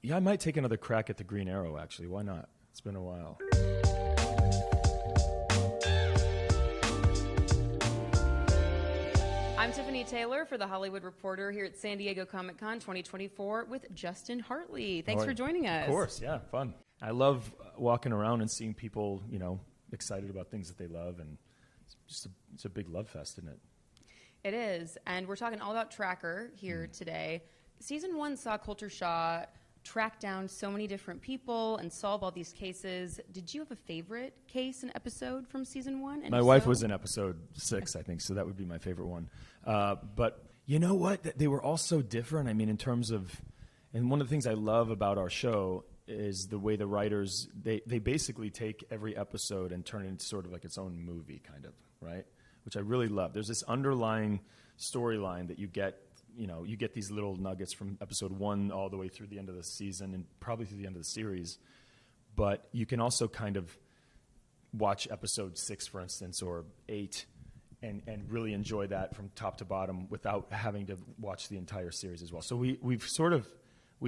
Yeah, I might take another crack at the Green Arrow, actually. Why not? It's been a while. I'm Tiffany Taylor for The Hollywood Reporter here at San Diego Comic-Con 2024 with Justin Hartley. Thanks for joining us. Of course, yeah, fun. I love walking around and seeing people, excited about things that they love, and it's a big love fest, isn't it? It is, and we're talking all about Tracker here today. Season 1 saw Coulter Shaw track down so many different people and solve all these cases. Did you have a favorite case and episode from Season 1? My wife was in episode 6, I think, so that would be my favorite one. But you know what? They were all so different. I mean, in terms of, and one of the things I love about our show is the way the writers, they basically take every episode and turn it into sort of like its own movie, kind of, right? Which I really love. There's this underlying storyline that you get these little nuggets from episode 1 all the way through the end of the season and probably through the end of the series. But you can also kind of watch episode 6, for instance, or 8 and really enjoy that from top to bottom without having to watch the entire series as well. So we've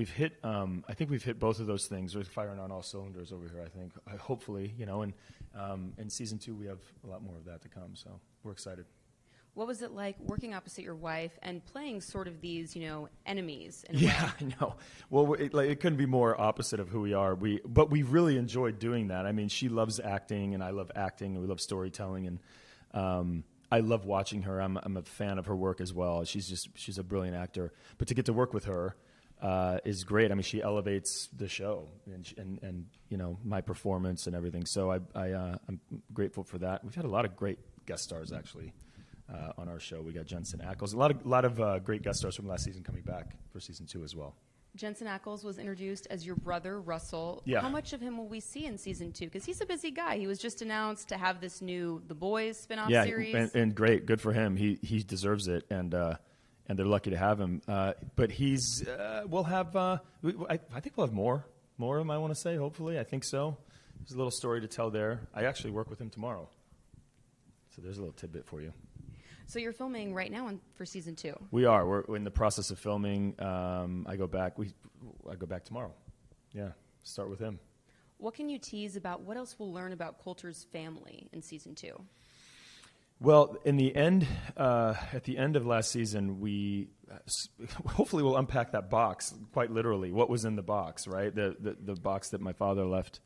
hit, I think we've hit both of those things. We're firing on all cylinders over here, I think, hopefully, and in season 2 we have a lot more of that to come. So we're excited. What was it like working opposite your wife and playing sort of these, enemies? In a Yeah, way? I know. Well, it couldn't be more opposite of who we are. But we really enjoyed doing that. I mean, she loves acting, and I love acting, and we love storytelling, and I love watching her. I'm a fan of her work as well. She's a brilliant actor. But to get to work with her is great. I mean, she elevates the show and my performance and everything. So I'm grateful for that. We've had a lot of great guest stars actually. On our show, we got Jensen Ackles. A lot of great guest stars from last season coming back for season 2 as well. Jensen Ackles was introduced as your brother, Russell. Yeah. How much of him will we see in season 2? Because he's a busy guy. He was just announced to have this new The Boys spinoff series. And great, good for him. He deserves it, and they're lucky to have him. But we'll have. I think we'll have more of him. I want to say, hopefully, I think so. There's a little story to tell there. I actually work with him tomorrow, so there's a little tidbit for you. So you're filming right now for season 2. We are. We're in the process of filming. I go back. I go back tomorrow. Yeah, start with him. What can you tease about what else we'll learn about Coulter's family in season 2? Well, in the end, at the end of last season, we hopefully will unpack that box quite literally. What was in the box, right? The box that my father left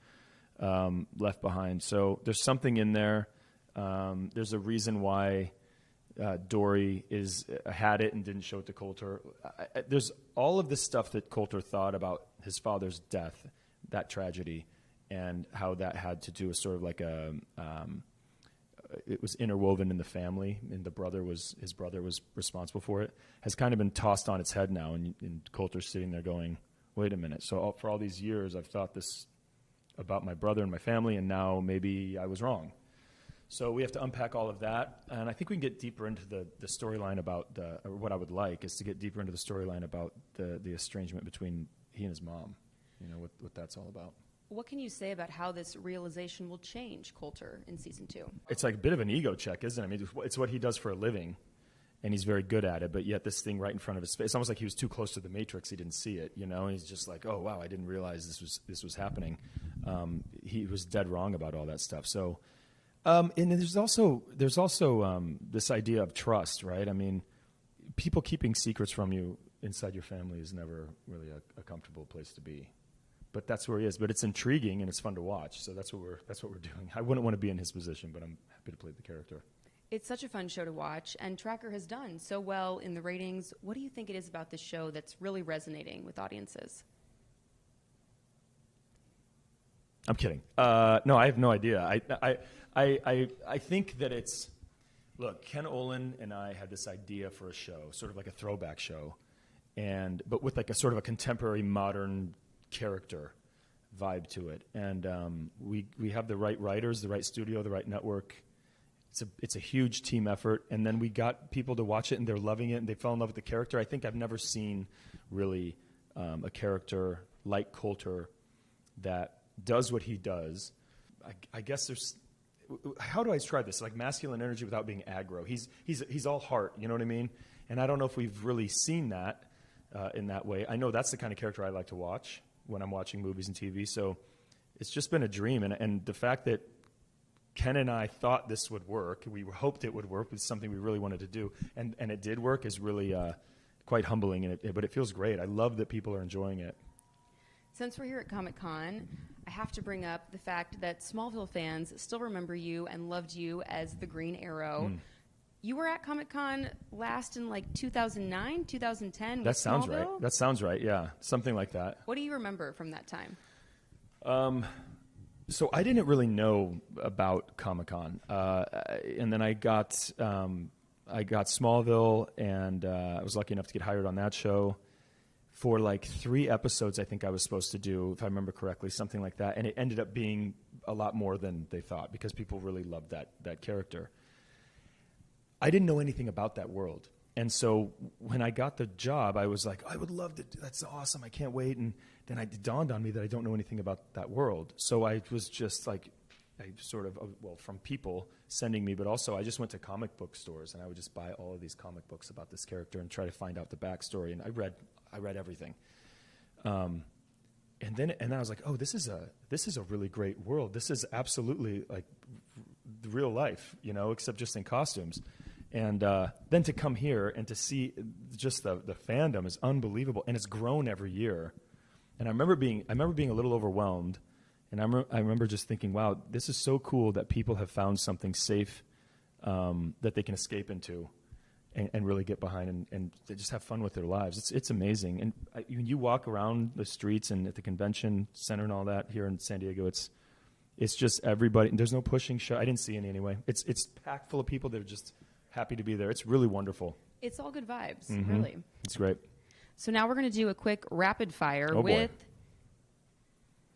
behind. So there's something in there. There's a reason why. Dory had it and didn't show it to Coulter. There's all of this stuff that Coulter thought about his father's death, that tragedy, and how that had to do with sort of like it was interwoven in the family, and his brother was responsible for it, has kind of been tossed on its head now, and Coulter's sitting there going, wait a minute, so for all these years I've thought this about my brother and my family, and now maybe I was wrong. So we have to unpack all of that, and I think we can get deeper into the storyline about or what I would like is to get deeper into the storyline about the estrangement between he and his mom, what that's all about. What can you say about how this realization will change Coulter in season 2? It's like a bit of an ego check, isn't it? I mean, it's what he does for a living, and he's very good at it, but yet this thing right in front of his face, it's almost like he was too close to the Matrix, he didn't see it, and he's just like, oh, wow, I didn't realize this was happening. He was dead wrong about all that stuff, so... and there's also this idea of trust, right? I mean, people keeping secrets from you inside your family is never really a comfortable place to be. But that's where he is. But it's intriguing and it's fun to watch. So that's what we're doing. I wouldn't want to be in his position, but I'm happy to play the character. It's such a fun show to watch, and Tracker has done so well in the ratings. What do you think it is about this show that's really resonating with audiences? I'm kidding. No, I have no idea. I think that it's, look, Ken Olin and I had this idea for a show, sort of like a throwback show, but with like a sort of a contemporary modern character vibe to it. And we have the right writers, the right studio, the right network. It's a huge team effort. And then we got people to watch it, and they're loving it, and they fell in love with the character. I think I've never seen really a character like Coulter that does what he does. I guess there's, how do I describe this? Like masculine energy without being aggro. He's all heart, you know what I mean? And I don't know if we've really seen that in that way. I know that's the kind of character I like to watch, when I'm watching movies and TV. So it's just been a dream. And the fact that Ken and I thought this would work, we hoped it would work, was something we really wanted to do. And it did work is really quite humbling, but it feels great. I love that people are enjoying it. Since we're here at Comic-Con, I have to bring up the fact that Smallville fans still remember you and loved you as the Green Arrow. You were at Comic-Con last in like 2009, 2010 That with sounds Smallville? right. That sounds right, yeah. Something like that. What do you remember from that time? So I didn't really know about Comic-Con. And then I got Smallville, and I was lucky enough to get hired on that show for like 3 episodes I think I was supposed to do, if I remember correctly, something like that. And it ended up being a lot more than they thought because people really loved that character. I didn't know anything about that world. And so when I got the job, I was like, I would love to, that's awesome, I can't wait. And then it dawned on me that I don't know anything about that world. So I was just like, I sort of, from people sending me, but also I just went to comic book stores and I would just buy all of these comic books about this character and try to find out the backstory. And I read everything. And then I was like, oh, this is a really great world. This is absolutely like real life, except just in costumes. And then to come here and to see just the fandom is unbelievable, and it's grown every year. And I remember being a little overwhelmed, and I remember just thinking, wow, this is so cool that people have found something safe that they can escape into and really get behind and they just have fun with their lives. It's amazing. And when you walk around the streets and at the convention center and all that here in San Diego, it's just everybody. And there's no pushing show. I didn't see any anyway. It's packed full of people that are just happy to be there. It's really wonderful. It's all good vibes, really. It's great. So now we're going to do a quick rapid fire with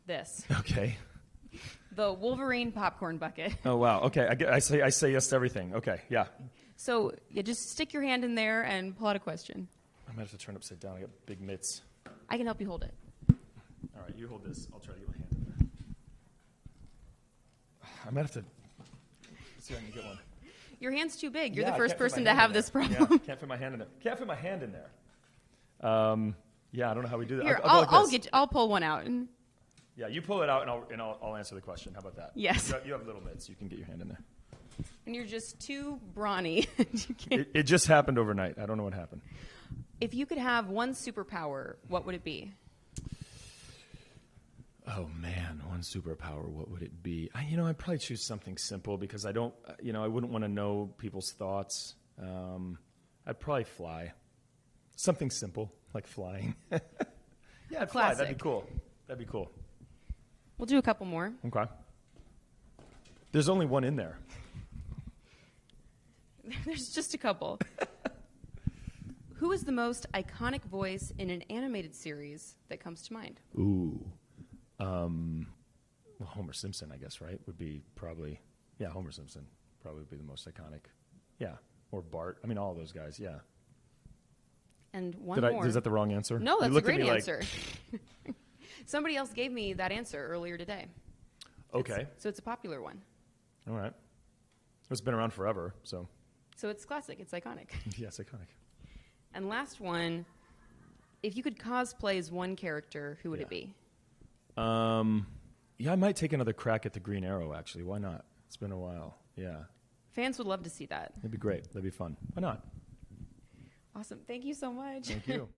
this. Okay. The Wolverine popcorn bucket. Oh, wow. Okay. I say yes to everything. Okay. Yeah. So just stick your hand in there and pull out a question. I might have to turn upside down. I got big mitts. I can help you hold it. All right. You hold this. I'll try to get my hand in there. I might have to see if I can get one. Your hand's too big. You're Yeah, the I first can't fit person my to hand have in this there. problem. Yeah, can't fit my hand in there. Can't fit my hand in there. Yeah, I don't know how we do that. Here, I'll go like this. I'll pull one out. Yeah, you pull it out, and I'll answer the question. How about that? Yes. You have little mitts. You can get your hand in there. And you're just too brawny. It just happened overnight. I don't know what happened. If you could have one superpower, what would it be? Oh, man, one superpower, what would it be? I'd probably choose something simple because I don't, I wouldn't want to know people's thoughts. I'd probably fly. Something simple, like flying. Yeah, I'd fly. That'd be cool. We'll do a couple more. Okay. There's only one in there. There's just a couple. Who is the most iconic voice in an animated series that comes to mind? Ooh. Well, Homer Simpson, I guess, right? Would be probably, Homer Simpson probably would be the most iconic. Yeah. Or Bart. I mean, all of those guys, yeah. And one more. Is that the wrong answer? No, that's a great answer. Somebody else gave me that answer earlier today. Okay. So it's a popular one. All right. It's been around forever, so. So it's classic. It's iconic. Yes, iconic. And last one, if you could cosplay as one character, who would it be? I might take another crack at the Green Arrow, actually. Why not? It's been a while. Yeah. Fans would love to see that. That'd be great. That'd be fun. Why not? Awesome. Thank you so much. Thank you.